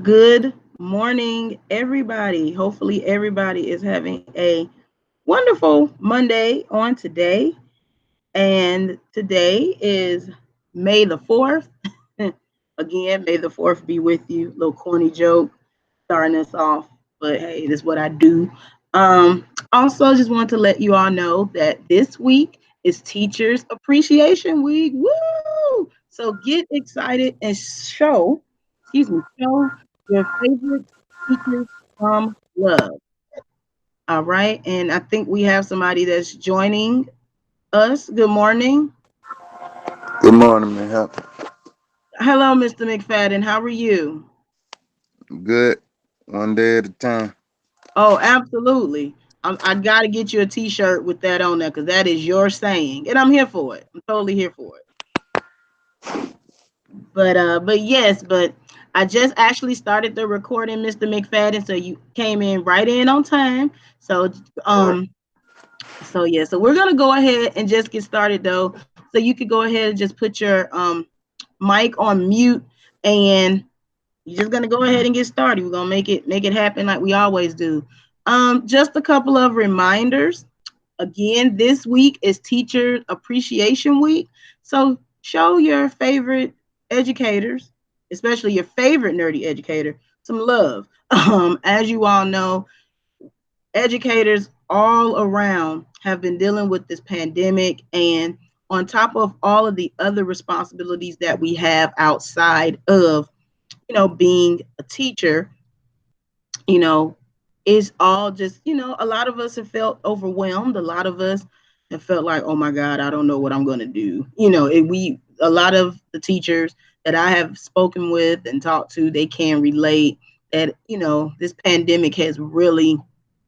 Good morning, everybody. Hopefully, everybody is having a wonderful Monday on today. And today is May the 4th. Again, May the 4th be with you. Little corny joke starting us off, but hey, this is what I do. Also, just want to let you all know that this week is Teachers Appreciation Week. Woo! So get excited and show your favorite teachers some love. All right, and I think we have somebody that's joining us. Good morning. Good morning, man. Hello, Mr. McFadden. How are you? Good. One day at a time. Oh, absolutely. I got to get you a T-shirt with that on there because that is your saying, and I'm here for it. I'm totally here for it. But yes, but I just actually started the recording, Mr. McFadden. So you came in right in on time. So um, so we're gonna go ahead and just get started though. So you could go ahead and just put your mic on mute, and you're just gonna go ahead and get started. We're gonna make it happen like we always do. Just a couple of reminders. Again, this week is Teacher Appreciation Week. So show your favorite educators, especially your favorite nerdy educator, some love. As you all know, educators all around have been dealing with this pandemic, and on top of all of the other responsibilities that we have outside of being a teacher, you know, it's all just, a lot of us have felt overwhelmed. A lot of us have felt like, oh my God, I don't know what I'm going to do. A lot of the teachers that I have spoken with and talked to, they can relate that, this pandemic has really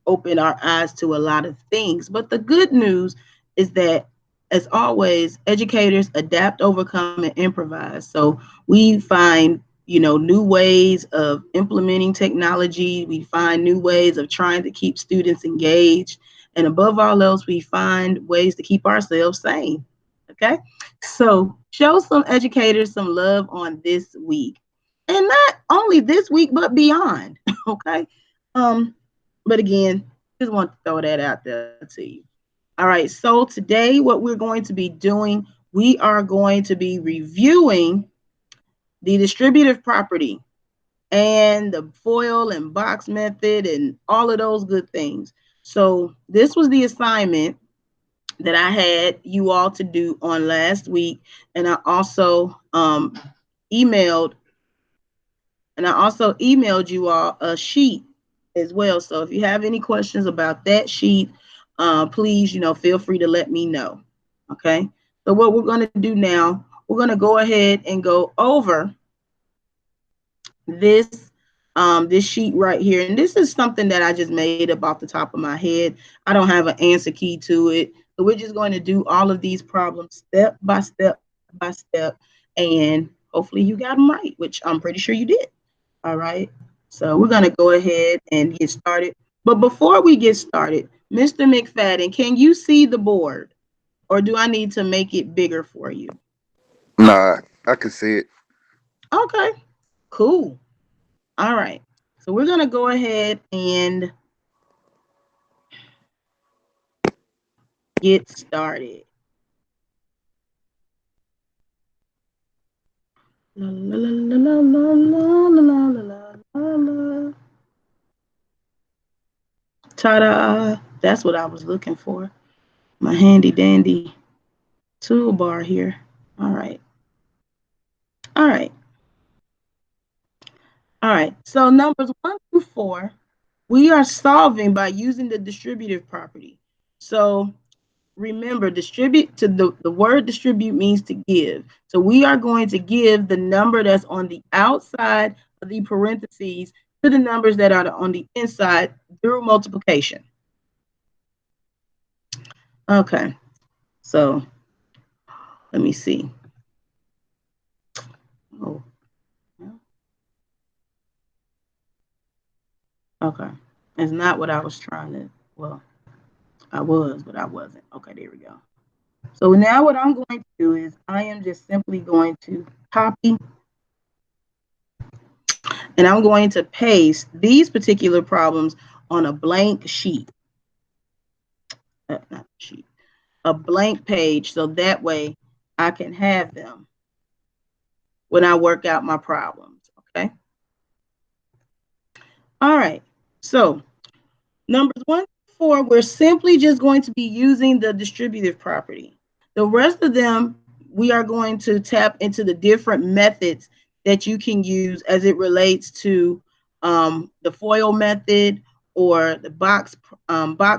opened our eyes to a lot of things. But the good news is that, as always, educators adapt, overcome, and improvise. So we find new ways of implementing technology. We find new ways of trying to keep students engaged. And above all else, we find ways to keep ourselves sane. Okay. So show some educators some love on this week. And not only this week, but beyond. Okay. Um, but again, just want to throw that out there to you. All right. So today, what we're going to be doing, we are going to be reviewing the distributive property and the foil and box method and all of those good things. So this was the assignment that I had you all to do on last week, and I also emailed emailed you all a sheet as well. So if you have any questions about that sheet, please feel free to let me know. Okay. So what we're going to do now, we're going to go ahead and go over this this sheet right here, and this is something that I just made up off the top of my head. I don't have an answer key to it, so we're just going to do all of these problems step by step by step, and hopefully you got them right, which I'm pretty sure you did. All right, so we're going to go ahead and get started. But before we get started, Mr. McFadden, can you see the board, or do I need to make it bigger for you? Nah, I can see it. Okay, cool. All right. So we're going to go ahead and get started. La, la, la, la, la, la, la, la, la, la. Ta-da. That's what I was looking for. My handy dandy toolbar here. All right. All right. All right. So numbers 1 through 4, we are solving by using the distributive property. So remember, distribute to the word distribute means to give. So we are going to give the number that's on the outside of the parentheses to the numbers that are on the inside through multiplication. Okay, so let me see. Oh, okay. It's not what I was trying to, well, I was, but I wasn't. Okay, there we go. So now what I'm going to do is I am just simply going to copy and I'm going to paste these particular problems on a blank sheet. Not sheet, a blank page, so that way I can have them when I work out my problems, okay? All right, so numbers 1 to 4, we're simply just going to be using the distributive property. The rest of them, we are going to tap into the different methods that you can use as it relates to the FOIL method or the box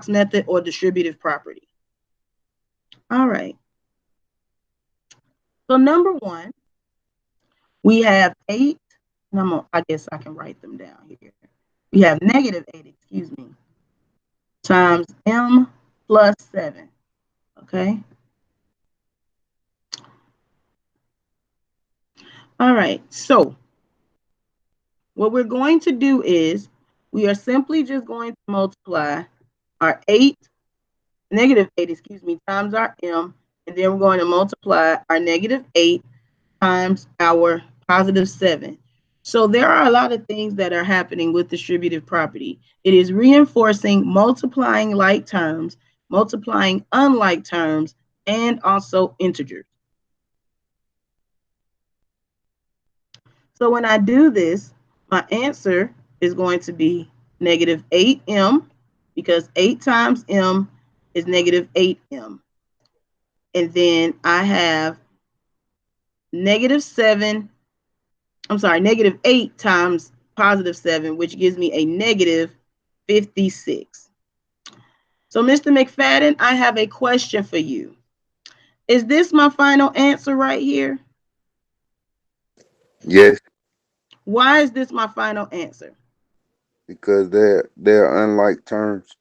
method or distributive property. All right. So number 1, we have 8, and I guess I can write them down here. We have negative 8, excuse me, times m plus 7, okay? All right, so what we're going to do is we are simply just going to multiply our negative 8, excuse me, times our m, and then we're going to multiply our negative 8 times our positive 7. So there are a lot of things that are happening with distributive property. It is reinforcing multiplying like terms, multiplying unlike terms, and also integers. So when I do this, my answer is going to be negative 8m, because 8 times m is negative 8m. And then I have negative 8 times positive 7, which gives me a negative 56. So Mr. McFadden, I have a question for you. Is this my final answer right here? Yes, Why is this my final answer? because they're unlike terms.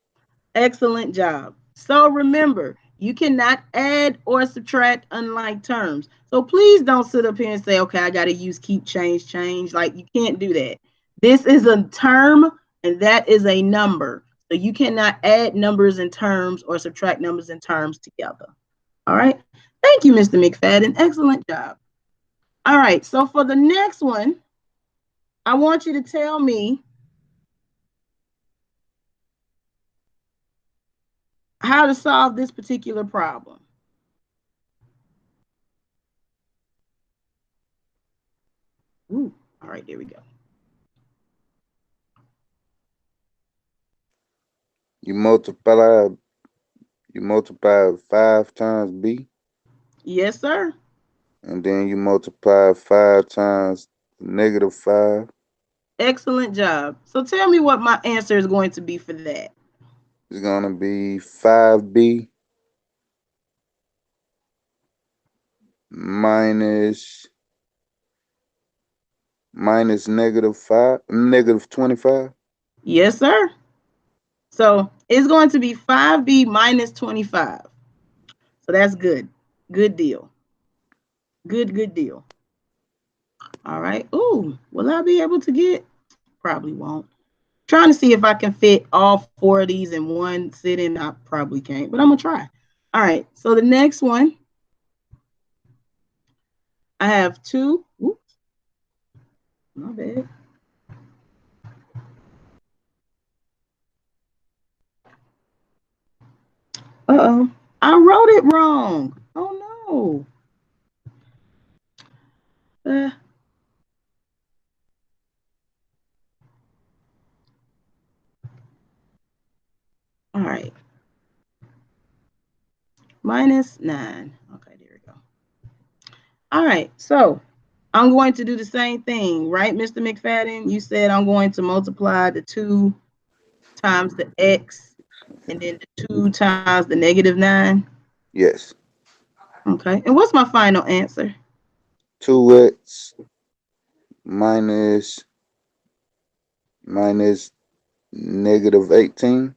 Excellent job. So remember, you cannot add or subtract unlike terms. So please don't sit up here and say, okay, I got to use keep, change. Like, you can't do that. This is a term and that is a number. So you cannot add numbers and terms or subtract numbers and terms together. All right. Thank you, Mr. McFadden. Excellent job. All right. So for the next one, I want you to tell me how to solve this particular problem. Ooh, all right, there we go. You multiply 5 times b, Yes, sir. and then you multiply 5 times negative 5. Excellent job. So tell me what my answer is going to be for that. It's gonna be 5b minus negative 25. Yes, sir. So it's going to be 5b minus 25. So that's good. Good deal. Good deal. All right. Ooh, will I be able to get? Probably won't. Trying to see if I can fit all 4 of these in one sitting. I probably can't, but I'm going to try. All right. So the next one, I have 2. Oops. My bad. Uh-oh. I wrote it wrong. Oh, no. All right. Minus 9. Okay, there we go. All right. So I'm going to do the same thing, right, Mr. McFadden? You said I'm going to multiply the 2 times the x and then the 2 times the negative 9. Yes. Okay. And what's my final answer? 2x minus negative 18.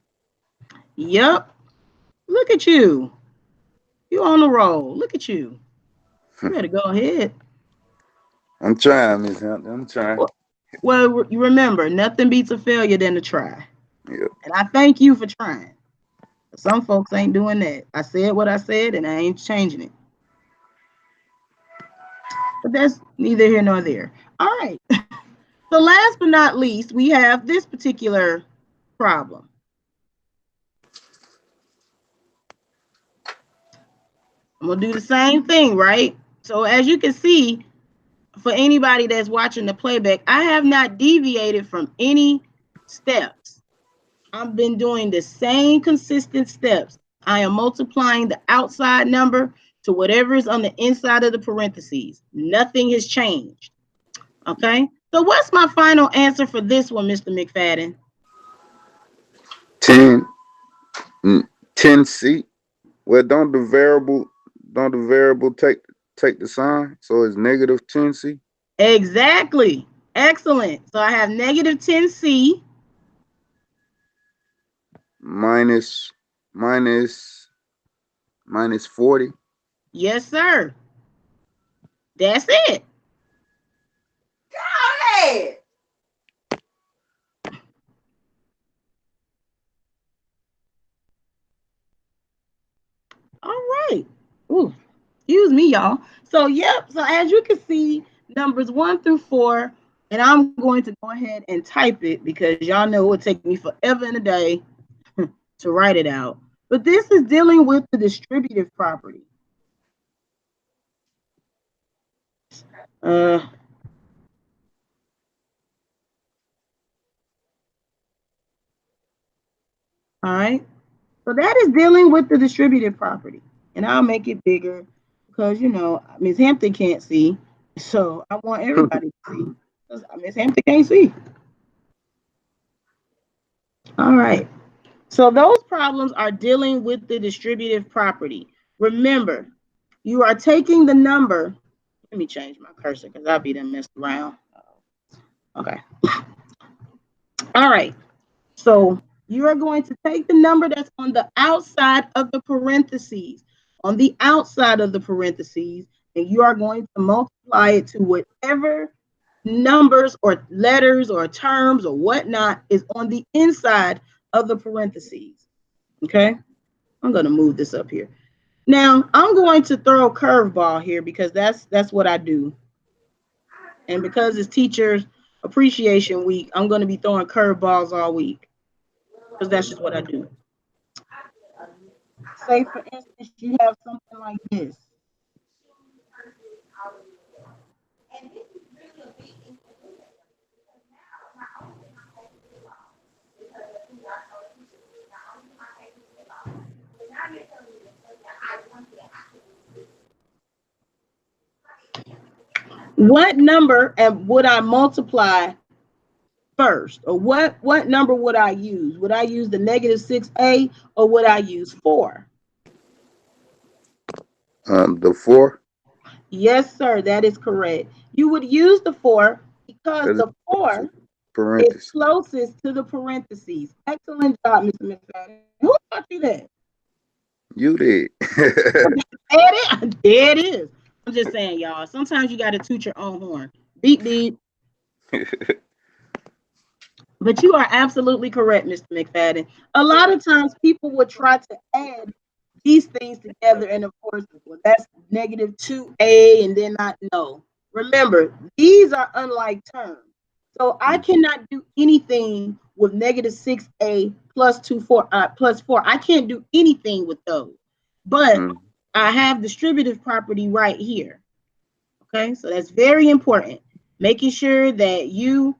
Yep. Look at you. You on the roll. Look at you. You better go ahead. I'm trying, Miss Hampton. I'm trying. Well, you remember, nothing beats a failure than to try. Yep. And I thank you for trying. Some folks ain't doing that. I said what I said, and I ain't changing it. But that's neither here nor there. All right. So last but not least, we have this particular problem. I'm going to do the same thing, right? So as you can see, for anybody that's watching the playback, I have not deviated from any steps. I've been doing the same consistent steps. I am multiplying the outside number to whatever is on the inside of the parentheses. Nothing has changed. Okay? So what's my final answer for this one, Mr. McFadden? 10, 10C. Well, don't the variable take the sign? So it's negative 10C. Exactly. Excellent. So I have negative 10C Minus minus minus 40. Yes, sir. That's it. Hey. All right. Ooh, excuse me, y'all. So, yep. So, as you can see, numbers 1 through 4, and I'm going to go ahead and type it because y'all know it would take me forever and a day to write it out. But this is dealing with the distributive property. All right. So that is dealing with the distributive property. And I'll make it bigger because, Ms. Hampton can't see. So I want everybody to see. Because Ms. Hampton can't see. All right. So those problems are dealing with the distributive property. Remember, you are taking the number. Let me change my cursor because I'll be done messed around. Okay. All right. So you are going to take the number that's on the outside of the parentheses, on the outside of the parentheses, and you are going to multiply it to whatever numbers or letters or terms or whatnot is on the inside of the parentheses. Okay, I'm going to move this up here. Now I'm going to throw a curveball here because that's what I do. And because it's Teachers Appreciation Week, I'm going to be throwing curveballs all week because that's just what I do. Say, for instance, you have something like this. What number and would I multiply first? Or what number would I use? Would I use the negative 6a or would I use 4? The 4. Yes, sir, that is correct. You would use the 4 because Because the 4 is parentheses. closest to the parentheses. Excellent job, Mr. McFadden. Who taught you that? You did. There it is. I'm just saying, y'all. Sometimes you got to toot your own horn. Beep beep. But you are absolutely correct, Mr. McFadden. A lot of times people would try to add these things together, and of course, well, that's negative 2a, and then not no. Remember, these are unlike terms. So I cannot do anything with negative 6a plus 4. I can't do anything with those. But I have distributive property right here. Okay, so that's very important. Making sure that you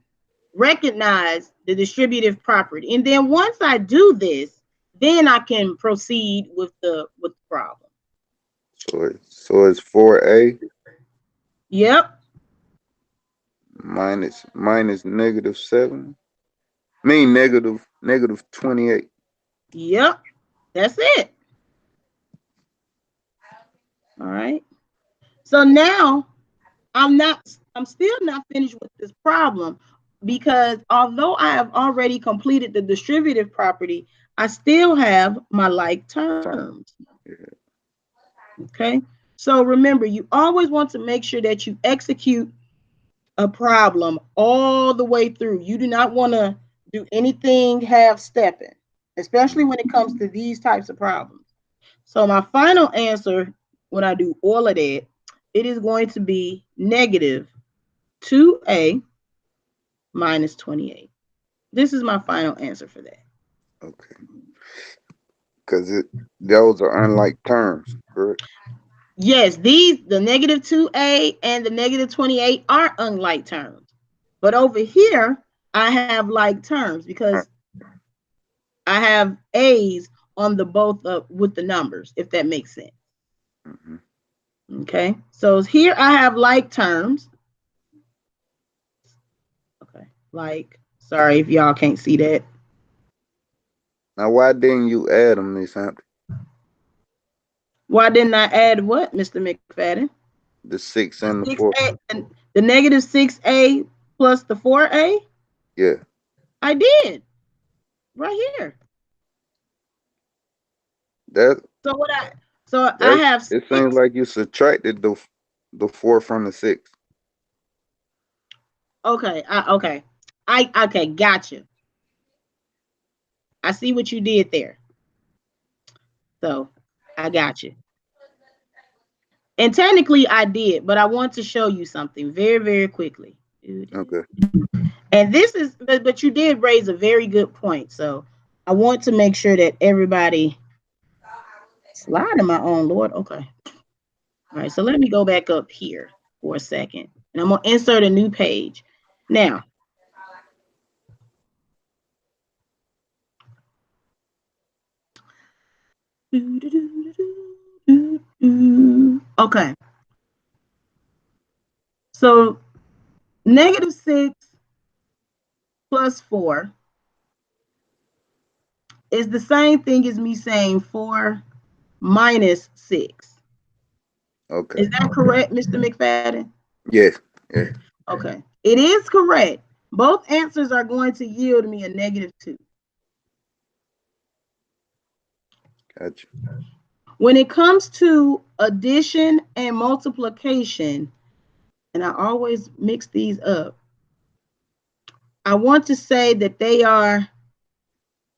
recognize the distributive property. And then once I do this, then I can proceed with the problem. So it's 4a. Yep. Minus negative 7. Mean negative 28. Yep. That's it. All right. So now I'm still not finished with this problem because although I have already completed the distributive property, I still have my like terms. Okay. So remember, you always want to make sure that you execute a problem all the way through. You do not want to do anything half stepping, especially when it comes to these types of problems. So my final answer, when I do all of that, it is going to be negative 2a minus 28. This is my final answer for that. Okay. Because those are unlike terms, correct? Yes, the negative 2a and the negative 28 are unlike terms. But over here, I have like terms because I have a's on the both with the numbers, if that makes sense. Mm-hmm. Okay, so here I have like terms. Okay, like, sorry if y'all can't see that. Now, why didn't you add them, Miss Hampton? Why didn't I add what, Mr. McFadden? The 6 and the 4. 6a, the negative 6a plus the 4a? Yeah. I did. Right here. That So I have it 6. seems like you subtracted the 4 from the 6. Okay, okay, gotcha. I see what you did there. So I got you. And technically I did, but I want to show you something very, very quickly. Okay. And this is, but you did raise a very good point. So I want to make sure that everybody slide in my own Lord. Okay. All right. So let me go back up here for a second, and I'm gonna insert a new page. Now, okay. So negative 6 plus 4 is the same thing as me saying 4 minus 6. Okay. Is that correct, Mr. McFadden? Yes. Yes. Okay. It is correct. Both answers are going to yield me a negative 2. Gotcha. When it comes to addition and multiplication, and I always mix these up, I want to say that they are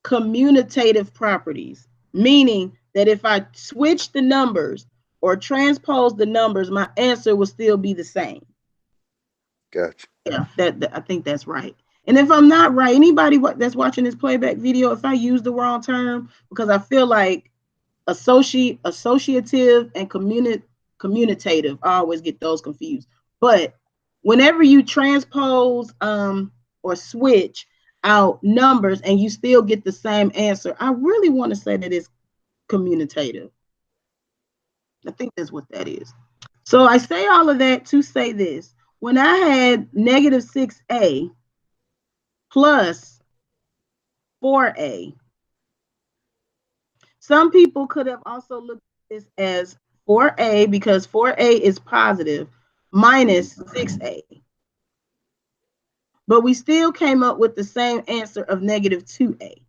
commutative properties, meaning that if I switch the numbers or transpose the numbers, my answer will still be the same. Gotcha. Yeah, that I think that's right. And if I'm not right, anybody that's watching this playback video, if I use the wrong term, because I feel like associative and commutative, I always get those confused. But whenever you transpose or switch out numbers and you still get the same answer, I really want to say that it's commutative. I think that's what that is. So I say all of that to say this. When I had negative 6a plus 4a, some people could have also looked at this as 4a because 4a is positive minus 6a. But we still came up with the same answer of negative 2a.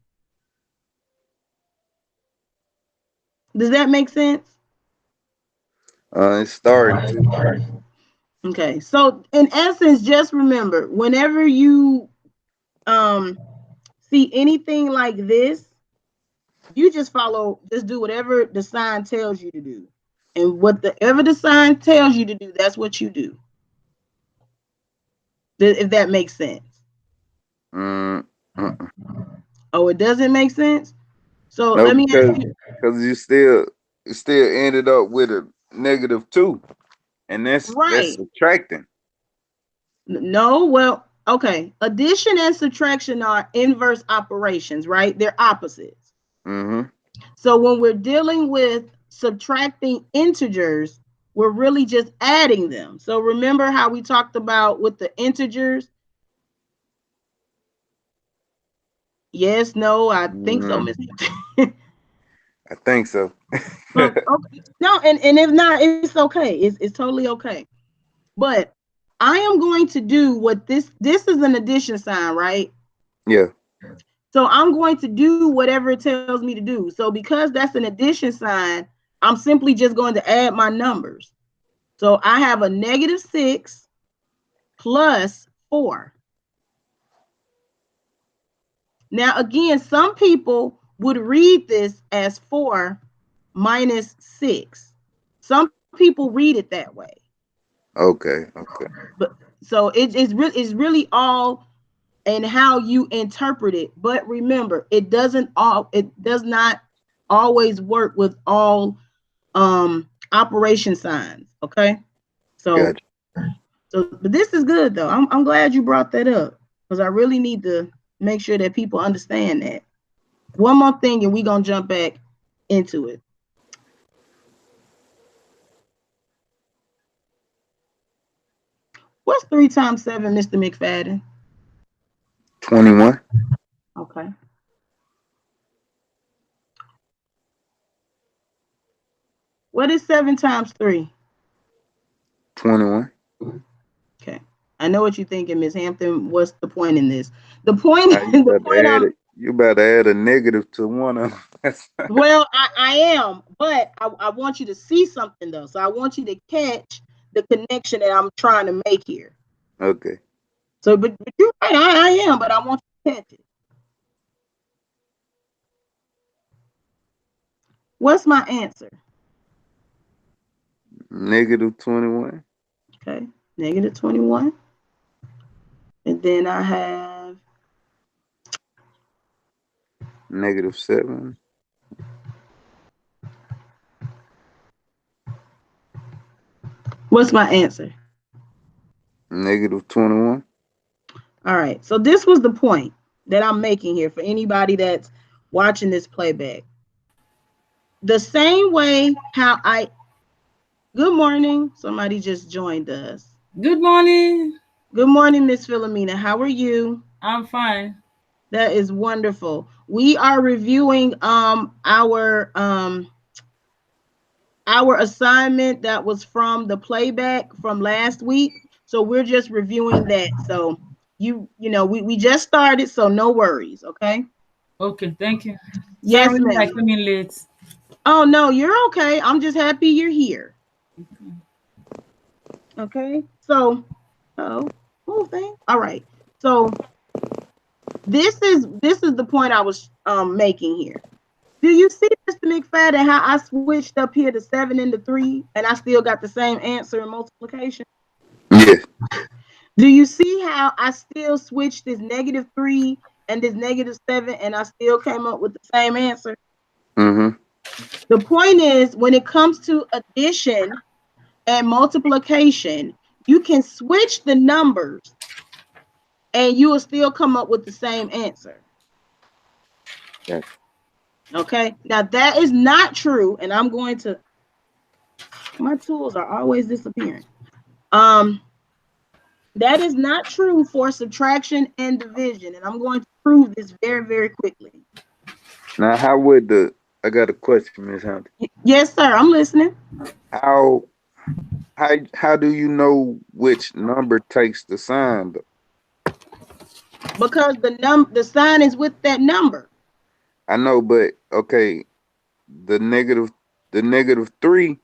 Does that make sense? It's starting to. Okay, so in essence, just remember, whenever you see anything like this, you just do whatever the sign tells you to do. And whatever the sign tells you to do, that's what you do. If that makes sense. Oh, it doesn't make sense? So No, let me ask you. because you still ended up with a negative 2, and that's Right. subtracting. No, well, okay. Addition and subtraction are inverse operations, right? They're opposites. Mm-hmm. So when we're dealing with subtracting integers, we're really just adding them. So remember how we talked about with the integers? Yes, no, I think so, Miss. I think so. Okay. No, and if not, it's okay. It's totally okay. But I am going to do what this is an addition sign, right? Yeah. So I'm going to do whatever it tells me to do. So because that's an addition sign, I'm simply just going to add my numbers. So I have a negative 6 plus 4. Now, again, some people would read this as 4 minus 6. Some people read it that way. Okay. Okay. But so it's really all and how you interpret it. But remember, it does not always work with all operation signs. Okay. So Gotcha. but this is good though. I'm glad you brought that up because I really need to make sure that people understand that. One more thing, and we're gonna jump back into it. What's 3 times 7, Mr. McFadden? 21. Okay. What is 7 times 3? 21. Okay. I know what you're thinking, Miss Hampton. What's the point in this? The point, Now you the about to point add I'm it. You about to add a negative to one of them. well, I am, but I want you to see something though. So I want you to catch the connection that I'm trying to make here. Okay. So, but you're right, I am, but I want you to catch it. What's my answer? Negative 21. Okay, negative 21. And then I have, Negative 7. what's my answer? Negative 21. All right, so this was the point that I'm making here for anybody that's watching this playback. The same way how good morning, somebody just joined us. Good morning. Good morning, Miss Philomena. How are you? I'm fine. That is wonderful. We are reviewing our assignment that was from the playback from last week. So we're just reviewing that. So we just started, so no worries, okay? Okay, thank you. Yes, Sorry I ma'am. came in late. Oh no, you're okay. I'm just happy you're here. Okay. So whole thing. All right. So this is the point I was making here. Do you see, Mr. McFadden, how I switched up here to 7 and the 3, and I still got the same answer in multiplication? Yes. Do you see how I still switched this -3 and this -7, and I still came up with the same answer? Mm-hmm. The point is, when it comes to addition and multiplication, you can switch the numbers and you will still come up with the same answer. Gotcha. Okay, now that is not true, and I'm going to, my tools are always disappearing. Um, that is not true for subtraction and division, and I'm going to prove this very, very quickly. Now, how would the? I got a question, Miss Hunter. Yes, sir, I'm listening. How how do you know which number takes the sign? Because the sign is with that number. I know, but okay, the negative the -3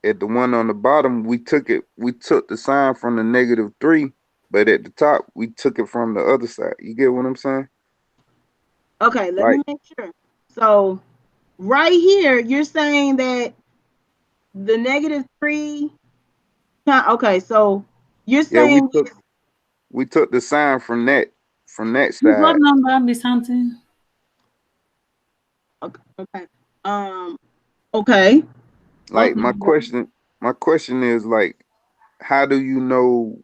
at the one on the bottom, we took the sign from the -3, but at the top we took it from the other side. You get what I'm saying? Okay, let me Like, make sure. So right here, you're saying that the -3. Okay, so you're yeah, saying we took the sign from that Please, what side. number, Miss Hunting? okay, okay. Okay. Like Okay. my question is like, how do you know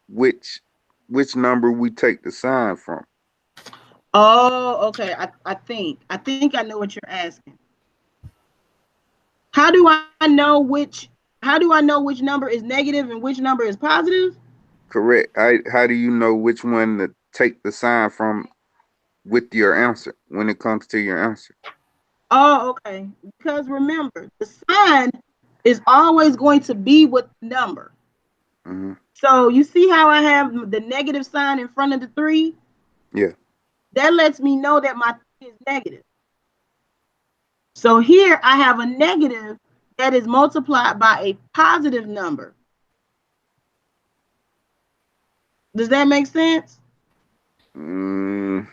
which which number we take the sign from? Oh, okay. I think I know what you're asking. How do I know which number is negative and which number is positive? Correct. How do you know which one to take the sign from with your answer when it comes to your answer? Oh, okay. Because remember, the sign is always going to be with the number. Mm-hmm. So you see how I have the negative sign in front of the 3? Yeah. That lets me know that my 3 is negative. So here I have a negative that is multiplied by a positive number. Does that make sense? Mm,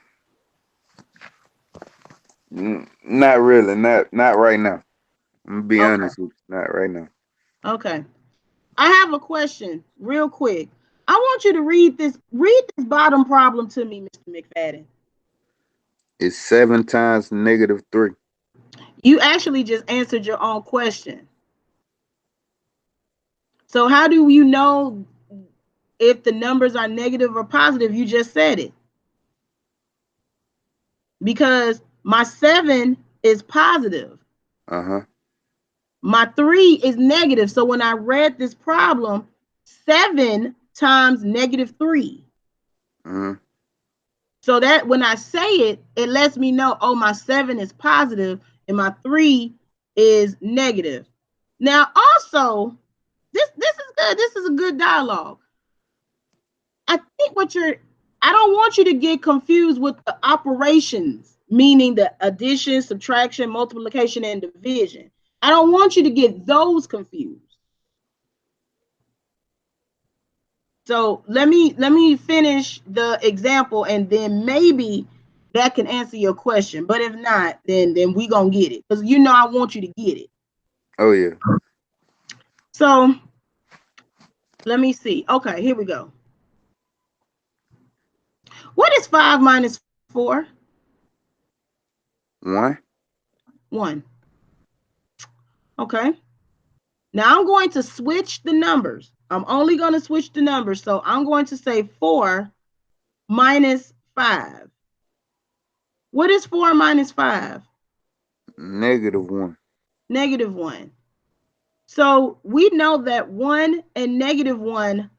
not really. Not right now. I'm gonna be Okay. honest with you. Not right now. Okay. I have a question real quick. I want you to read this bottom problem to me, Mr. McFadden. It's 7 times negative 3. You actually just answered your own question. So how do you know if the numbers are negative or positive? You just said it. Because my 7 is positive. Uh-huh. My 3 is negative. So when I read this problem, 7 times negative 3. Mm-hmm. So that when I say it, it lets me know, oh, my 7 is positive and my 3 is negative. Now, also, this is good. This is a good dialogue. I think I don't want you to get confused with the operations, meaning the addition, subtraction, multiplication, and division. I don't want you to get those confused. So let me finish the example, and then maybe that can answer your question. But if not, then we gonna get it, because I want you to get it. Oh yeah. So let me see. Okay, here we go. What is 5 minus 4? 1. 1. Okay. Now I'm going to switch the numbers. I'm only going to switch the numbers. So I'm going to say 4 minus 5. What is 4 minus 5? Negative 1. Negative 1. So we know that 1 and negative 1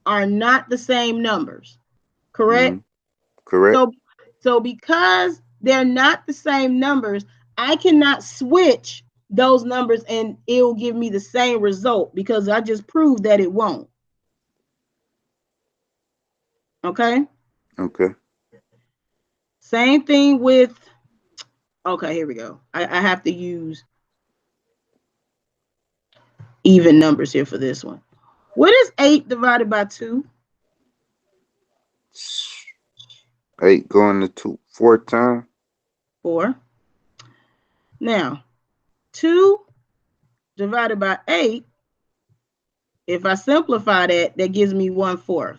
are not the same numbers, correct? Mm-hmm. Correct. So because they're not the same numbers, I cannot switch those numbers and it'll give me the same result, because I just proved that it won't. Okay? Okay. Same thing with, okay, here we go. I have to use even numbers here for this one. What is 8 divided by 2? 8 going to 2 4 times. 4. Now, 2 divided by 8, if I simplify that, that gives me 1/4.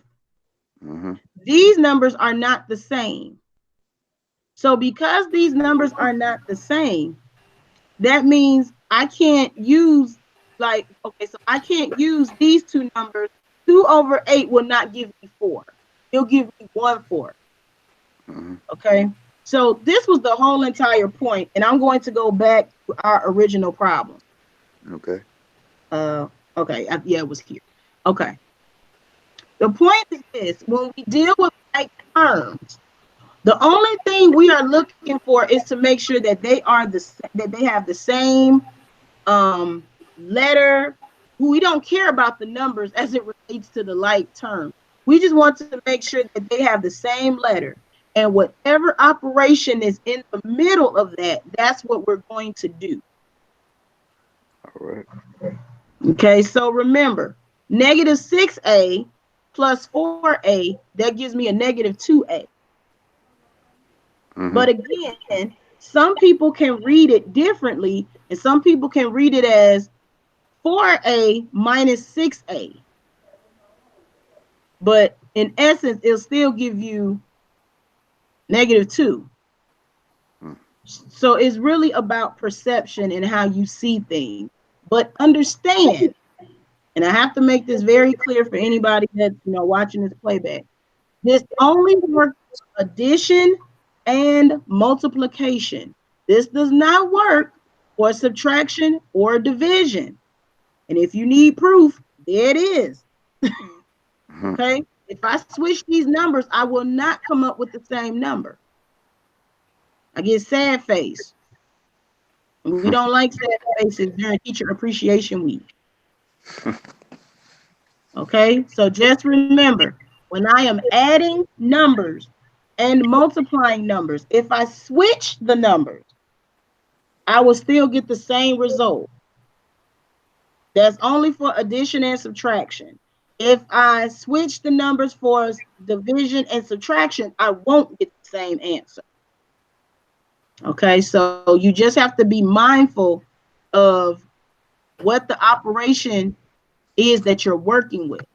Mm-hmm. These numbers are not the same. So because these numbers are not the same, that means I can't use, so I can't use these two numbers. 2 over 8 will not give me 4. It'll give me 1/4. Mm-hmm. Okay. So this was the whole entire point, and I'm going to go back to our original problem. Okay. Okay. Yeah, it was here. Okay. The point is this: when we deal with like terms, the only thing we are looking for is to make sure that they have the same letter. We don't care about the numbers as it relates to the like term. We just want to make sure that they have the same letter. And whatever operation is in the middle of that, that's what we're going to do. All right. Okay, so remember, negative 6a plus 4a, that gives me a negative 2a. Mm-hmm. But again, some people can read it differently, and some people can read it as 4a minus 6a. But in essence, it'll still give you negative 2. So it's really about perception and how you see things. But understand, and I have to make this very clear for anybody that's watching this playback, this only works for addition and multiplication. This does not work for subtraction or division. And if you need proof, there it is. Mm-hmm. Okay? If I switch these numbers, I will not come up with the same number. I get sad face. We don't like sad faces during Teacher Appreciation Week. Okay? So just remember, when I am adding numbers and multiplying numbers, if I switch the numbers, I will still get the same result. That's only for addition and subtraction. If I switch the numbers for division and subtraction, I won't get the same answer. Okay, so you just have to be mindful of what the operation is that you're working with.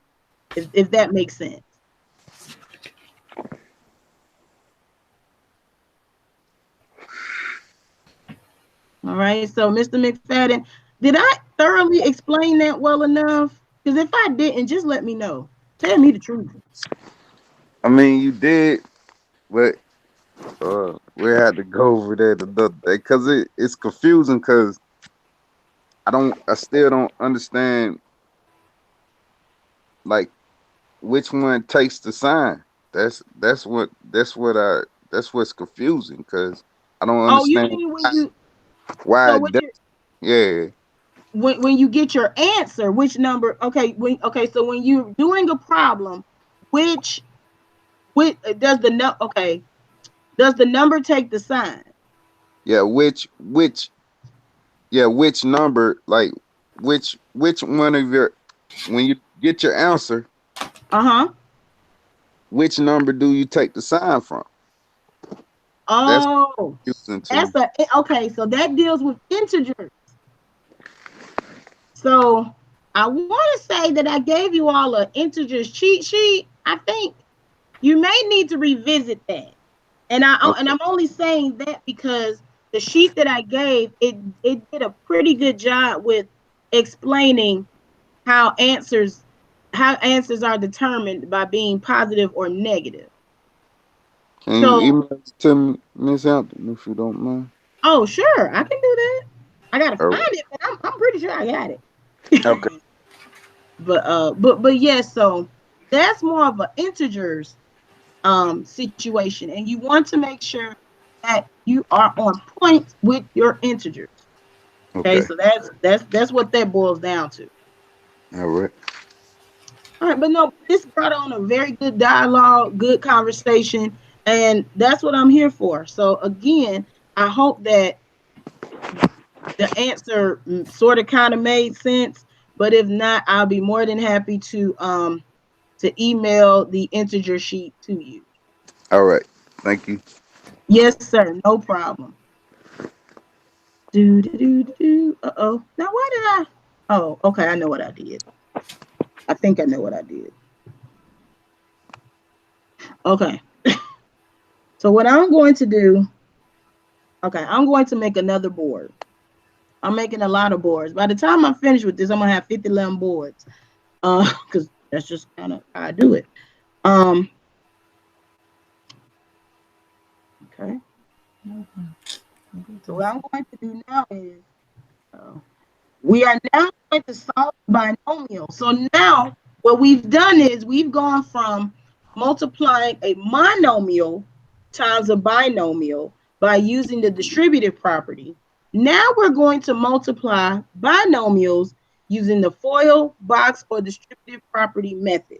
if that makes sense. All right, so Mr. McFadden, did I thoroughly explain that well enough? Because if I didn't, just let me know. Tell me the truth. I mean, you did, but we had to go over that another day because it's confusing because I still don't understand like which one takes the sign. That's what's confusing because I don't Oh, you understand mean when you why so it what does. you Yeah. when you get your answer, which number? Okay, so when you're doing a problem, which does the no okay does the number take the sign? Yeah, which number, like which one of your, when you get your answer, Uh-huh. which number do you take the sign from? That's Oh, confusing to me. that's okay. So that deals with integers. So I want to say that I gave you all an integers cheat sheet. I think you may need to revisit that. And Okay. I'm only saying that because the sheet that I gave it did a pretty good job with explaining how answers are determined by being positive or negative. Can you So, email it to me, Miss Hampton, if you don't mind? oh sure, I can do that. I gotta All find right. it, but I'm pretty sure I got it. Okay. But yes, so that's more of an integers situation, and you want to make sure that you are on point with your integers. Okay, Okay. so that's what that boils down to. All right. All right, but no, this brought on a very good dialogue, good conversation, and that's what I'm here for. So again, I hope that the answer sort of kind of made sense, but if not, I'll be more than happy to email the integer sheet to you. All right. Thank you. Yes, sir, no problem. Do do do do. Uh-oh. Now why did I? Oh, okay, I know what I did. I think I know what I did. Okay. So what I'm going to do, okay, I'm going to make another board. I'm making a lot of boards. By the time I'm finished with this, I'm gonna have 50 boards. Because that's just kind of how I do it. Um, okay. So what I'm going to do now is we are now going to solve binomial. So now what we've done is we've gone from multiplying a monomial times a binomial by using the distributive property. Now we're going to multiply binomials using the FOIL, box, or distributive property method.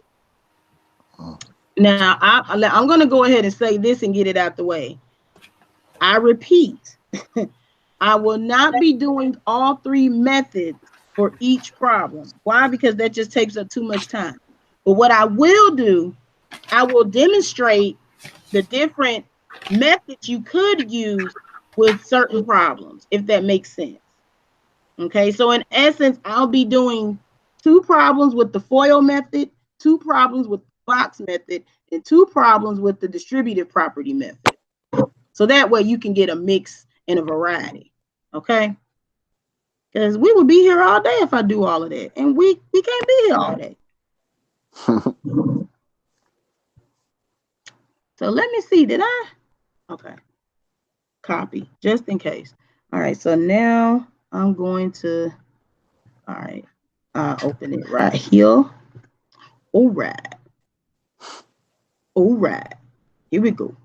Now, I'm going to go ahead and say this and get it out the way. I repeat, I will not be doing all three methods for each problem. Why? Because that just takes up too much time. But what I will do, I will demonstrate the different methods you could use with certain problems, if that makes sense. Okay, so in essence, I'll be doing 2 problems with the FOIL method, 2 problems with the box method, and 2 problems with the distributive property method. So that way you can get a mix and a variety. Okay, because we would be here all day if I do all of that, and we can't be here all day. So let me see, did I? Okay, copy, just in case. All right, so now I'm going to, all right, open it right here. All right. All right. Here we go.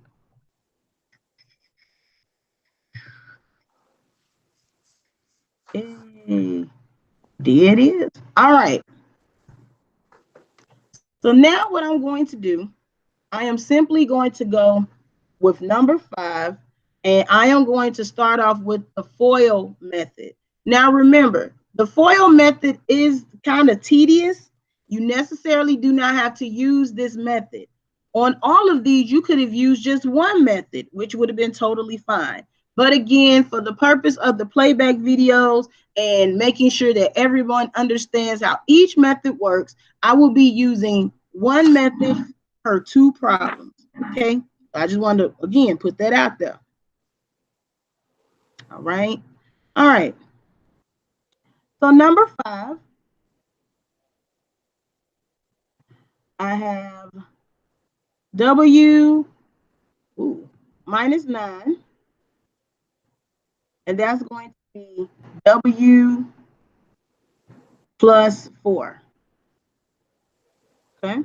Hey, there it is. All right. So now what I'm going to do, I am simply going to go with number 5, and I am going to start off with the FOIL method. Now remember, the FOIL method is kind of tedious. You necessarily do not have to use this method. On all of these, you could have used just one method, which would have been totally fine. But again, for the purpose of the playback videos and making sure that everyone understands how each method works, I will be using one method per two problems. Okay, I just wanted to again put that out there. All right. So number 5, I have W minus 9, and that's going to be W plus 4. Okay.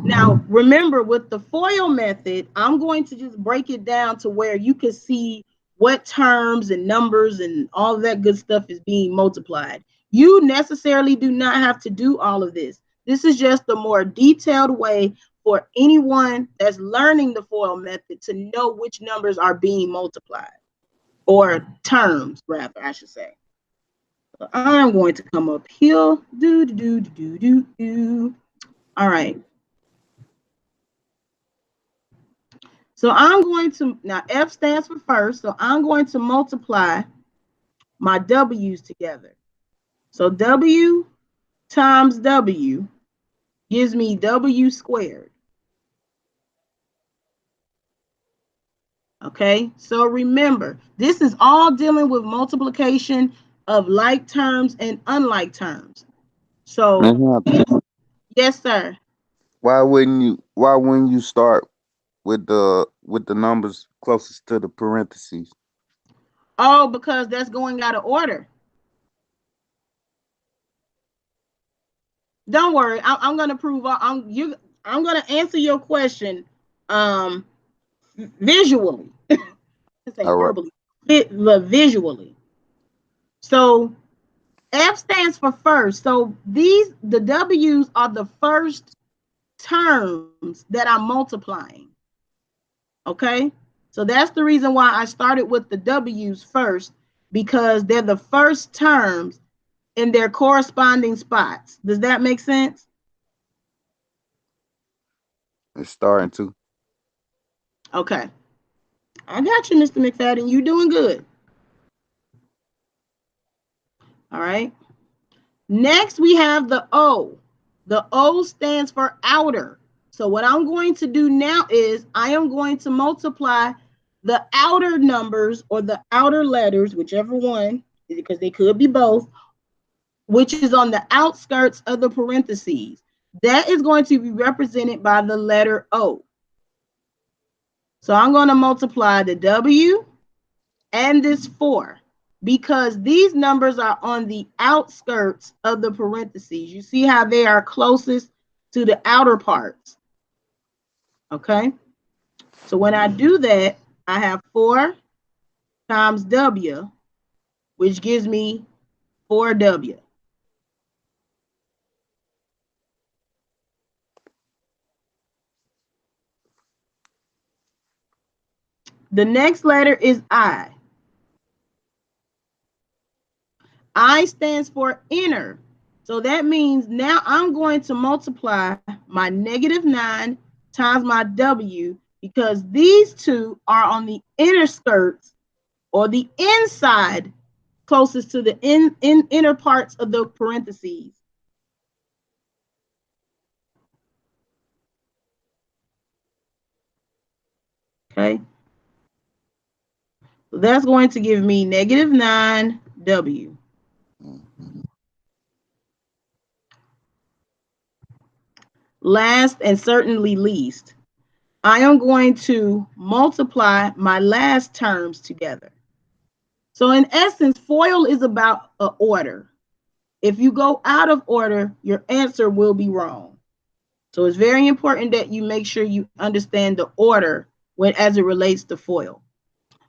Now, remember, with the FOIL method, I'm going to just break it down to where you can see what terms and numbers and all of that good stuff is being multiplied. You necessarily do not have to do all of this. This is just a more detailed way for anyone that's learning the FOIL method to know which numbers are being multiplied, or terms, rather, I should say. So I'm going to come up here. All right. So I'm going to, now F stands for first, so I'm going to multiply my W's together. So W times W gives me W squared. Okay, so remember, this is all dealing with multiplication of like terms and unlike terms. So, yes, sir. Why wouldn't you start with the numbers closest to the parentheses? Oh, because that's going out of order. Don't worry, I'm going to prove. I'm going to answer your question visually. Say All right. verbally, visually. So F stands for first. So the W's are the first terms that I'm multiplying. Okay, so that's the reason why I started with the W's first, because they're the first terms in their corresponding spots. Does that make sense? It's starting to. Okay, I got you, Mr. McFadden. You doing good. All right. Next, we have the O. The O stands for outer. So what I'm going to do now is I am going to multiply the outer numbers or the outer letters, whichever one, because they could be both, which is on the outskirts of the parentheses. That is going to be represented by the letter O. So I'm going to multiply the W and this 4, because these numbers are on the outskirts of the parentheses. You see how they are closest to the outer parts. Okay, so when I do that, I have 4 times W, which gives me 4W. The next letter is I. I stands for inner. So that means now I'm going to multiply my -9 times my W, because these two are on the inner skirts or the inside closest to the inner parts of the parentheses. Okay. So that's going to give me -9W. Last and certainly least, I am going to multiply my last terms together. So in essence, FOIL is about an order. If you go out of order, your answer will be wrong. So it's very important that you make sure you understand the order as it relates to FOIL.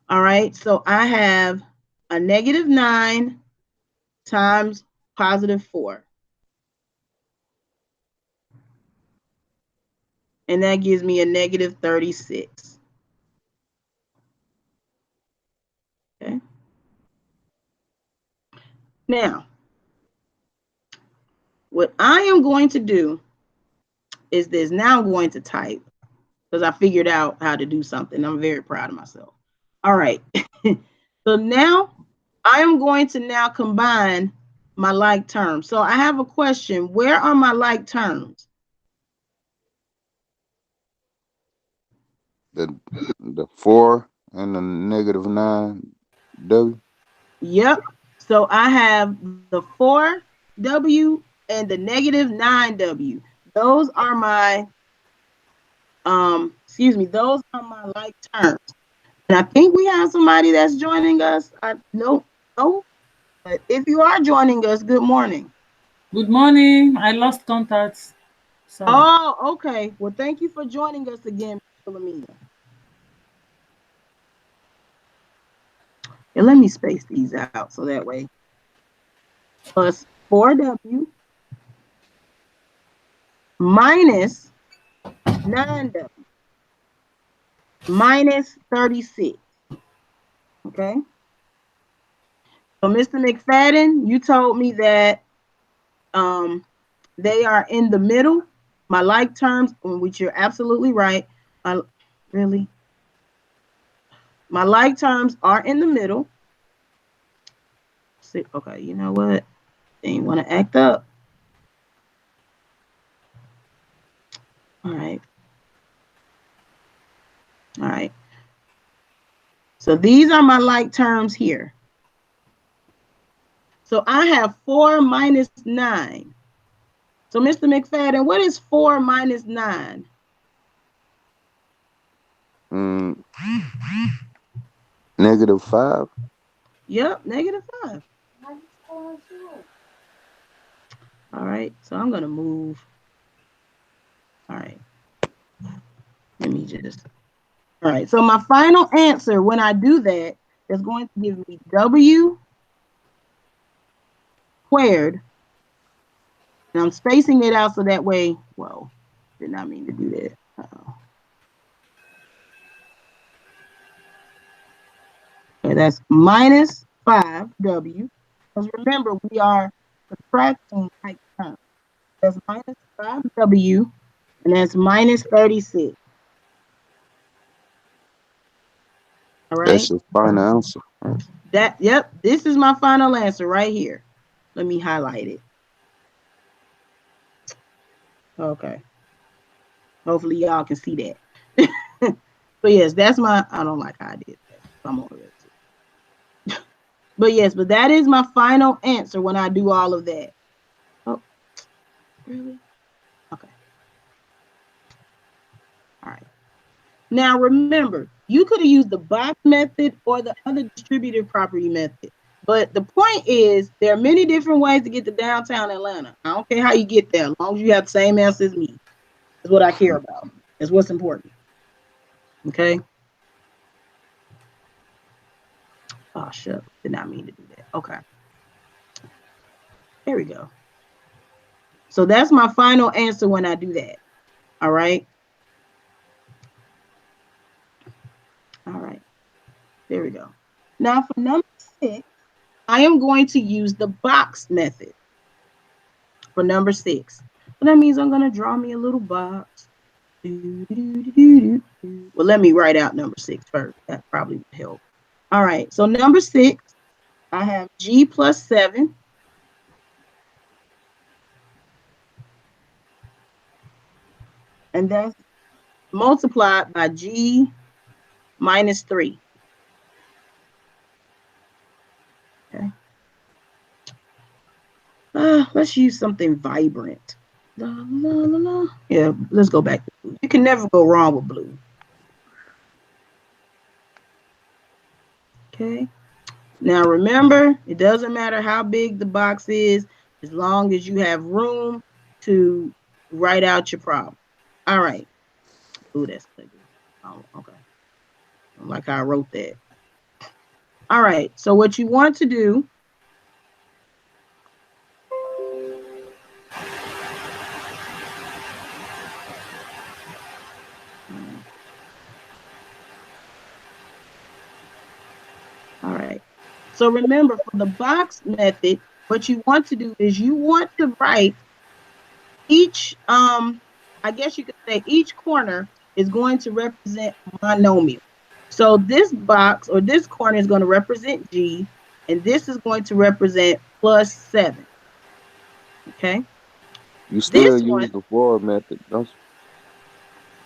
All right, so I have a -9 times +4. And that gives me a -36. Okay. Now, what I am going to do is this. Now I'm going to type, because I figured out how to do something. I'm very proud of myself. All right. So now I am going to now combine my like terms. So I have a question. Where are my like terms? The 4 and the negative 9 W. Yep. So I have the 4W and the negative 9W. Those are my those are my like terms. And I think we have somebody that's joining us. I no, but if you are joining us, good morning. Good morning. I lost contact. Sorry. Oh, okay. Well, thank you for joining us again, Philomena. And let me space these out so that way. Plus 4W minus 9W minus 36. Okay. So, Mr. McFadden, you told me that they are in the middle. My like terms, which you're absolutely right. Really? My like terms are in the middle. See, okay, you know what? They ain't want to act up. All right. All right. So these are my like terms here. So I have 4 minus 9. So Mr. McFadden, what is 4 minus 9? Negative 5. Yep, negative 5. All right, so I'm going to move. All right. Let me just. All right, so my final answer when I do that is going to give me W squared. And I'm spacing it out so that way, whoa, did not mean to do that. Uh-oh. Okay, that's minus 5W. Because remember, we are subtracting like terms. That's minus 5W, and that's minus 36. All right. That's your final answer. Yep, this is my final answer right here. Let me highlight it. Okay. Hopefully y'all can see that. But yes, that's I don't like how I did that. I'm over it too. But yes, but that is my final answer when I do all of that. Oh, really? Okay. All right. Now remember, you could have used the box method or the other distributive property method. But the point is, there are many different ways to get to downtown Atlanta. I don't care how you get there, as long as you have the same answer as me. That's what I care about. That's what's important. Okay. Oh, shit. Did not mean to do that. Okay. There we go. So that's my final answer when I do that. All right. All right. There we go. Now for number 6, I am going to use the box method for number 6. So that means I'm going to draw me a little box. Well, let me write out number 6 first. That probably would help. All right. So number 6, I have G plus 7. And that's multiplied by G minus 3. Okay. Let's use something vibrant. La, la, la, la. Yeah, let's go back to blue. You can never go wrong with blue. Okay. Now remember, it doesn't matter how big the box is, as long as you have room to write out your problem. All right. Ooh, that's good. Oh, okay. I don't like how I wrote that. All right. So what you want to do all right. So remember, for the box method, what you want to do is you want to write each, I guess you could say each corner is going to represent a monomial. So this box or this corner is going to represent G, and this is going to represent plus 7. Okay. You still This use one, the FOIL method, don't you?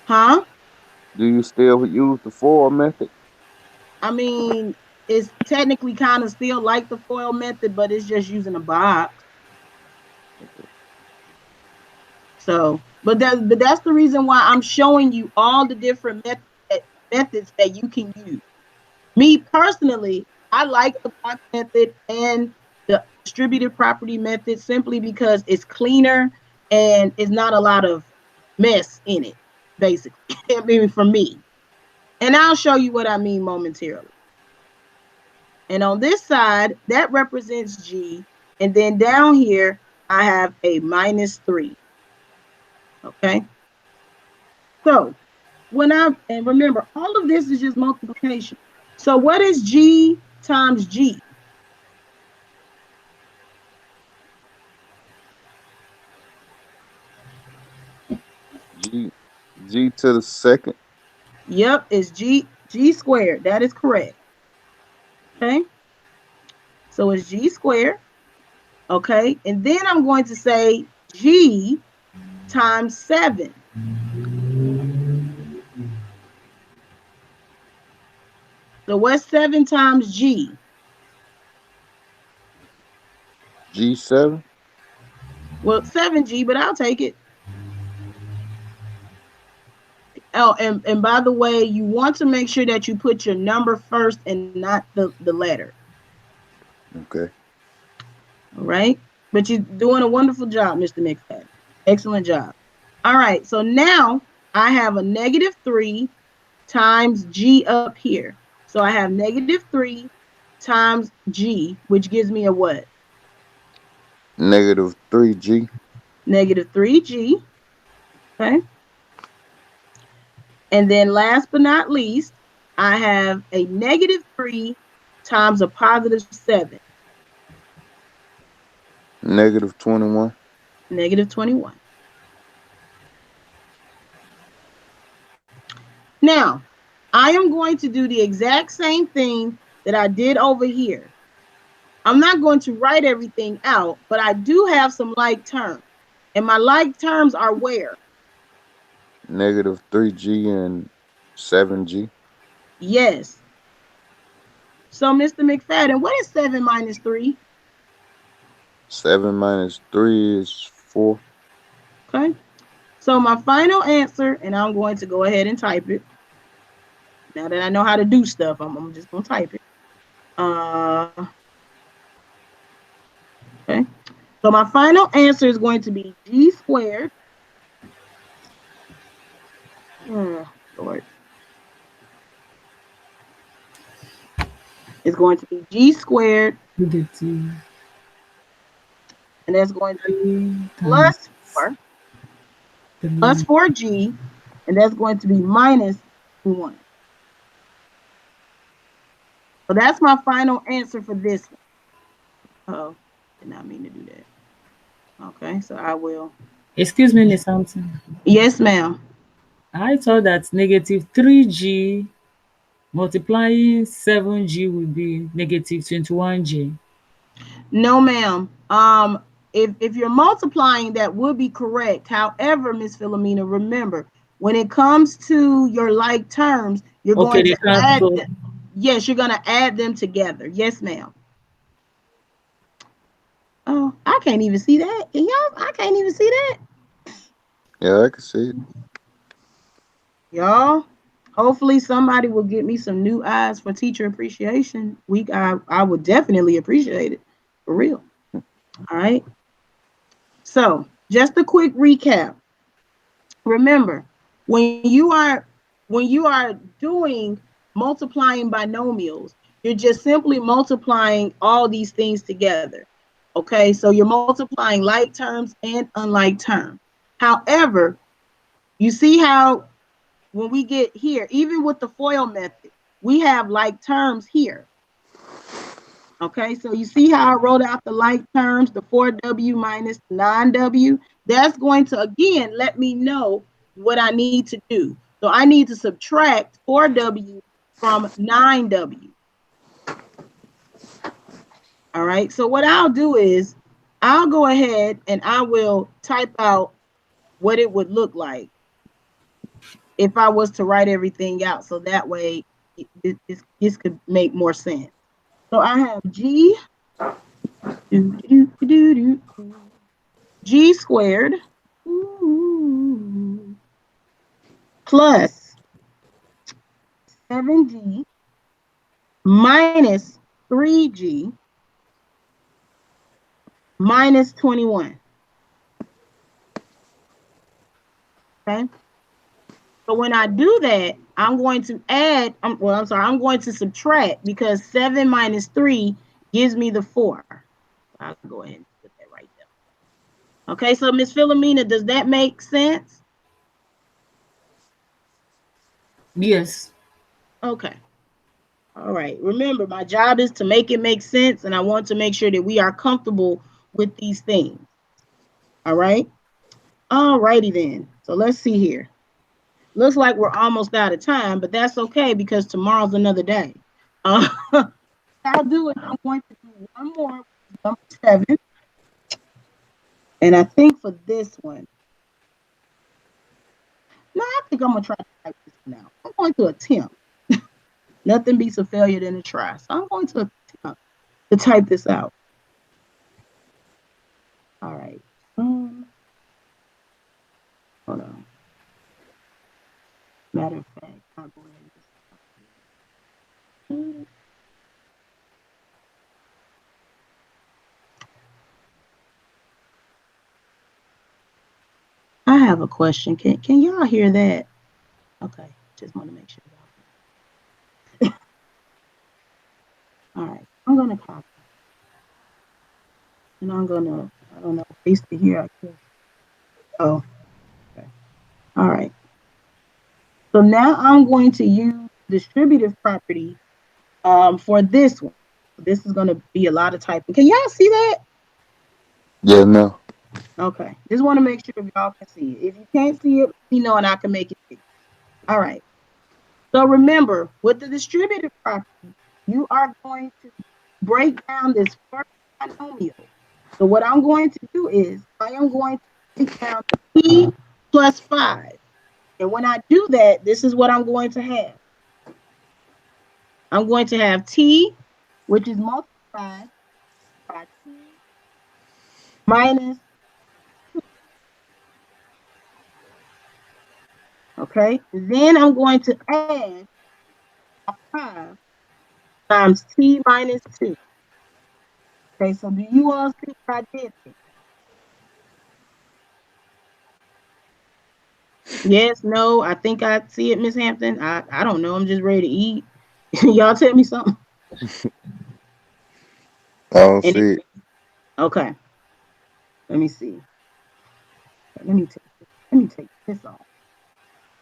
huh? Do you still use the FOIL method? I mean, it's technically kind of still like the FOIL method, but it's just using a box. Okay. So, but that's the reason why I'm showing you all the different methods that you can use. Me personally, I like the box method and the distributive property method simply because it's cleaner and it's not a lot of mess in it, basically. I mean, for me. And I'll show you what I mean momentarily. And on this side, that represents G. And then down here, I have a -3. Okay. So and remember, all of this is just multiplication. So what is G times G? G to the second. Yep, it's G squared. That is correct. Okay. So it's G squared. Okay. And then I'm going to say G times 7. So what's 7 times G? G7. Well, 7G, but I'll take it. Oh, and by the way, you want to make sure that you put your number first and not the letter. Okay. All right. But you're doing a wonderful job, Mr. McFadden. Excellent job. All right. So now I have a -3 times G up here. So I have -3 times G, which gives me a what? -3G. -3G. Okay. And then last but not least, I have a -3 times a +7. -21. -21. Now, I am going to do the exact same thing that I did over here. I'm not going to write everything out, but I do have some like terms. And my like terms are where? -3G and 7G. Yes. So, Mr. McFadden, what is 7 minus 3? 7 minus 3 is 4. Okay. So my final answer, and I'm going to go ahead and type it. Now that I know how to do stuff, I'm just going to type it. Okay. So my final answer is going to be G squared. Lord. It's going to be G squared, Negative and that's going to be 3 times plus 4, 3. 4G, and that's going to be minus 1. So that's my final answer for this one. Oh, did not mean to do that. Okay, so I will. Excuse me, Miss Hampton. Yes, ma'am. I thought that -3G multiplying 7G would be -21G. No, ma'am. If you're multiplying, that would be correct. However, Miss Philomena, remember, when it comes to your like terms, you're Okay, going they to add cancel. them. Yes, you're going to add them together. Yes, ma'am. Oh, I can't even see that. And y'all, I can't even see that. Yeah, I can see it. Y'all, hopefully somebody will get me some new eyes for Teacher Appreciation Week. I would definitely appreciate it. For real. All right. So, just a quick recap. Remember, when you are doing multiplying binomials, you're just simply multiplying all these things together. Okay, so you're multiplying like terms and unlike terms. However, you see how when we get here, even with the FOIL method, we have like terms here. Okay, so you see how I wrote out the like terms, the 4W minus 9W? That's going to, again, let me know what I need to do. So I need to subtract 4W from 9W. All right. So what I'll do is I'll go ahead and I will type out what it would look like if I was to write everything out. So that way this could make more sense. So I have do, do, do, do, G squared ooh, plus 7G minus 3G minus 21. Okay. So when I do that, I'm going to add, I'm going to subtract because 7 minus 3 gives me the 4. I'll go ahead and put that right there. Okay, so Miss Philomena, does that make sense? Yes. Okay. All right. Remember, my job is to make it make sense, and I want to make sure that we are comfortable with these things. All right. All righty then. So let's see here. Looks like we're almost out of time, but that's okay because tomorrow's another day. Uh, I'll do it. I'm going to do one more, number 7. And I think for this one, no, I think I'm going to try to type this one out. I'm going to attempt. Nothing beats a failure than a try. So I'm going to attempt to type this out. All right. Hold on. Matter of fact, I'll go ahead and I have a question. Can y'all hear that? Okay, just want to make sure y'all. All right, I'm gonna copy, and I'm gonna, I don't know, paste it here. I guess. Oh, okay. All right. So now I'm going to use distributive property for this one. This is going to be a lot of typing. Can y'all see that? Yeah, no. Okay. Just want to make sure if y'all can see it. If you can't see it, let me know and I can make it big. All right. So remember, with the distributive property, you are going to break down this first binomial. So what I'm going to do is I am going to break down the t plus 5. And when I do that, this is what I'm going to have. I'm going to have t, which is multiplied by t minus, okay? Then I'm going to add 5 times t minus 2. Okay, so do you all see what I did there? Yes, no, I think I see it, Miss Hampton. I don't know. I'm just ready to eat. Y'all tell me something. I don't And see it. okay, let me see. Let me take this off.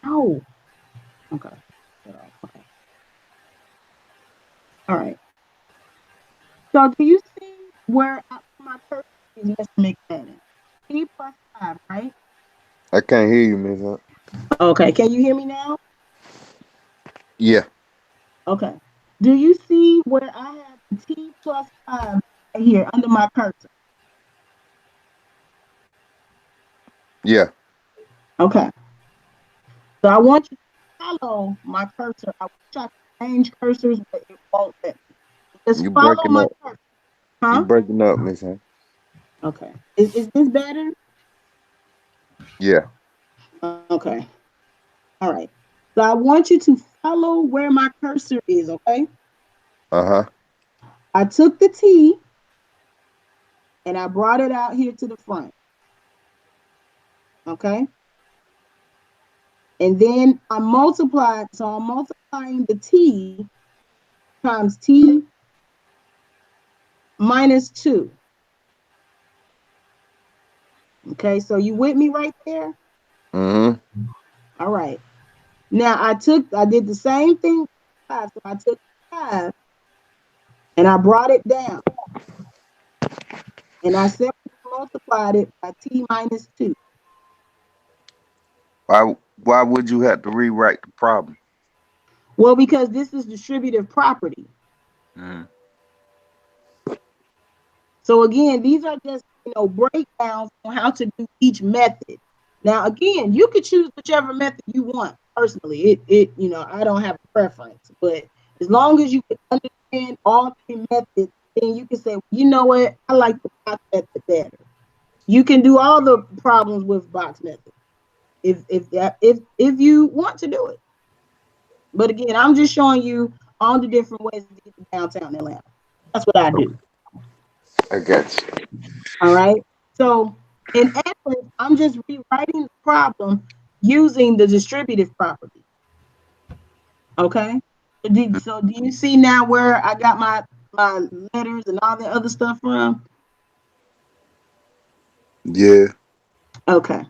Oh, okay. Okay. All right. So do you see where my cursor is, Mr. McFadden? T plus 5, right? I can't hear you, Miss Hunt. Okay. Can you hear me now? Yeah. Okay. Do you see where I have the T plus 5 right here under my cursor? Yeah. Okay. So I want you to follow my cursor. I wish I could change cursors, but it won't let me. Just You follow breaking my up. cursor. You Huh? breaking up, Miss Hunt. Okay. Is this better? Yeah. Okay. All right. So I want you to follow where my cursor is, okay? Uh-huh. I took the T and I brought it out here to the front, okay? And then I multiplied, so I'm multiplying the T times T minus 2. Okay, so you with me right there? Mm-hmm. All right. Now I did the same thing with 5. So I took 5 and I brought it down and I separately multiplied it by T minus 2. Why would you have to rewrite the problem? Well, because this is distributive property. Mm-hmm. So again, these are just, breakdowns on how to do each method. Now, again, you could choose whichever method you want. Personally, I don't have a preference, but as long as you can understand all three methods, then you can say, you know what, I like the box method better. You can do all the problems with box method if you want to do it. But again, I'm just showing you all the different ways to get to downtown Atlanta. That's what I do. I got you. All right. So in essence, I'm just rewriting the problem using the distributive property. Okay. So do you see now where I got my letters and all the other stuff from? Yeah. Okay.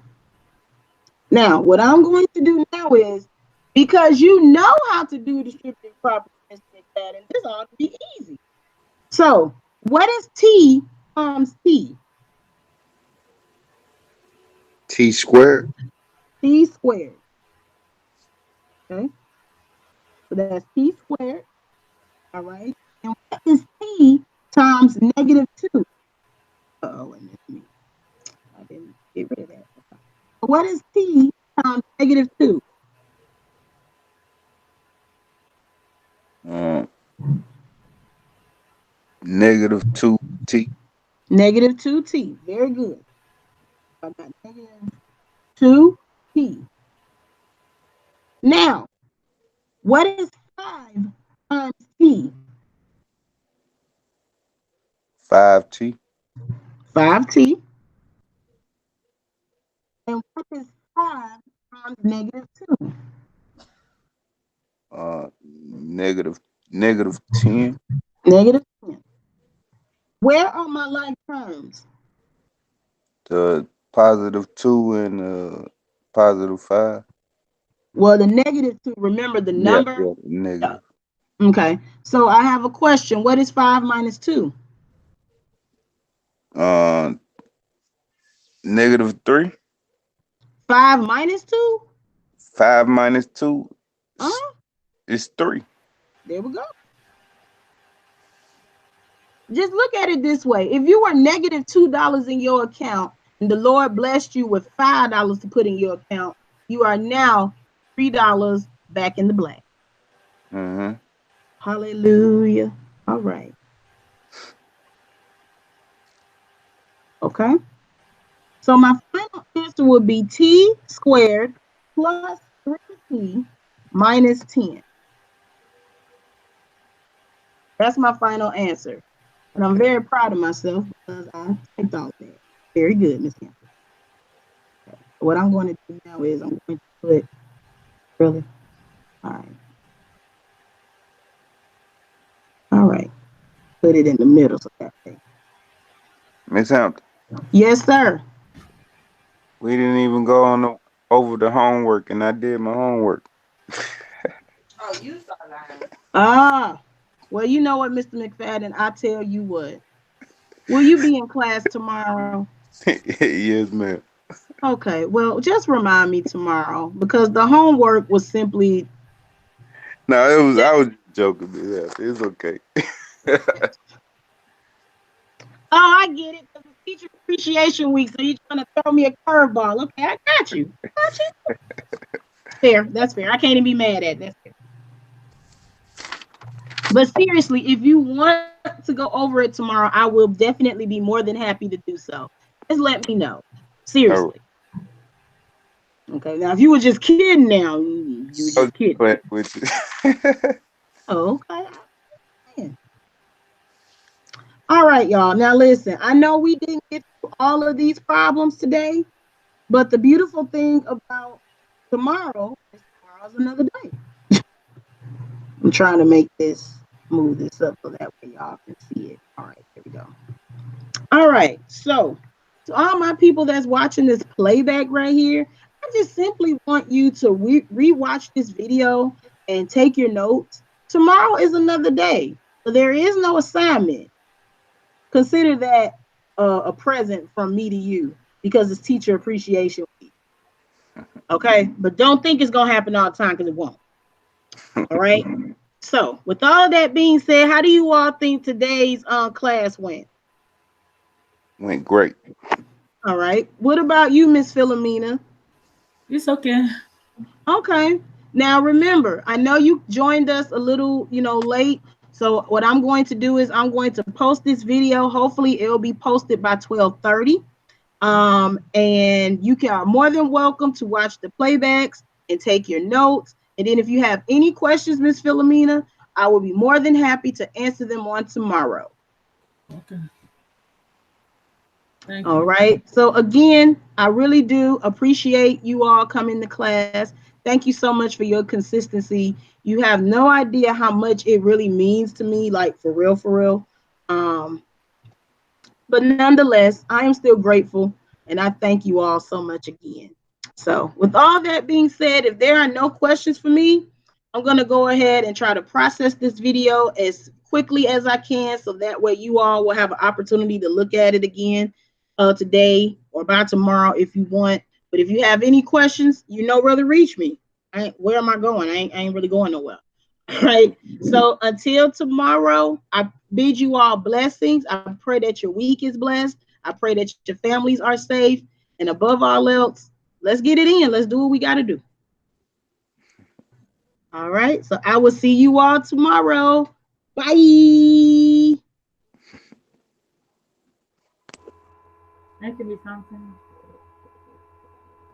Now, what I'm going to do now is, because you know how to do distributive property, Mr. McFadden, this ought to be easy. So, what is T times T? T squared. T squared. Okay. So that's T squared. All right. And what is T times -2? Oh, wait a minute. I didn't get rid of that. What is T times -2? -2t. -2t. Very good. I got -2t. Now, what is 5 times t? 5t. 5t. And what is 5 times -2? Negative 10. -10. Where are my like terms? The +2 and +5. Well, the -2, remember the Yeah, number? yeah, negative. Okay. So I have a question. What is 5 minus 2? -3. 5 minus 2? 5 minus 2 Uh-huh. is 3. There we go. Just look at it this way. If you were -$2 in your account and the Lord blessed you with $5 to put in your account, you are now $3 back in the black. Mm-hmm. Hallelujah. All right. Okay. So my final answer would be T squared plus 3T minus 10. That's my final answer. And I'm very proud of myself because I typed all that. Very good, Miss Campbell. Okay. What I'm going to do now is I'm going to put, really? All right. All right. Put it in the middle so that way. Miss Hampton, Yes, sir. we didn't even go on over the homework, and I did my homework. Oh, you saw that. Ah, well, you know what, Mr. McFadden, I tell you what. Will you be in class tomorrow? Yes, ma'am. Okay, well, just remind me tomorrow because the homework was simply. No, I was joking, Miss Hampton. It's okay. Oh, I get it. Because it's Teacher Appreciation Week, so you're trying to throw me a curveball. Okay, I got you. Got you. Fair. That's fair. I can't even be mad at that. But seriously, if you want to go over it tomorrow, I will definitely be more than happy to do so. Just let me know. All Seriously. Okay. Now, if you were just kidding, now you were right. just kidding. With you. Oh, okay. Man. All right, y'all. Now listen. I know we didn't get to all of these problems today, but the beautiful thing about tomorrow is tomorrow's another day. I'm trying to move this up so that way y'all can see it. All right, here we go. All right, so to all my people that's watching this playback right here, I just simply want you to re-watch this video and take your notes. Tomorrow is another day, so there is no assignment. Consider that a present from me to you because it's Teacher Appreciation Week. Okay, but don't think it's gonna happen all the time because it won't. All right. So, with all of that being said, how do you all think today's class went? Went great. All right. What about you, Miss Philomena? It's okay. Okay. Now remember, I know you joined us a little, late. So what I'm going to do is I'm going to post this video. Hopefully it'll be posted by 12:30. And you are more than welcome to watch the playbacks and take your notes. And then if you have any questions, Miss Philomena, I will be more than happy to answer them on tomorrow. Okay. Thank All you. right. So again, I really do appreciate you all coming to class. Thank you so much for your consistency. You have no idea how much it really means to me, like for real, for real. Um, but nonetheless, I am still grateful and I thank you all so much again. So, with all that being said, if there are no questions for me, I'm going to go ahead and try to process this video as quickly as I can so that way you all will have an opportunity to look at it again today or by tomorrow if you want. But if you have any questions, you know where to reach me. Where am I going? I ain't really going nowhere. All right. So until tomorrow, I bid you all blessings. I pray that your week is blessed. I pray that your families are safe. And above all else, let's get it in. Let's do what we got to do. All right. So I will see you all tomorrow. Bye. I can be something.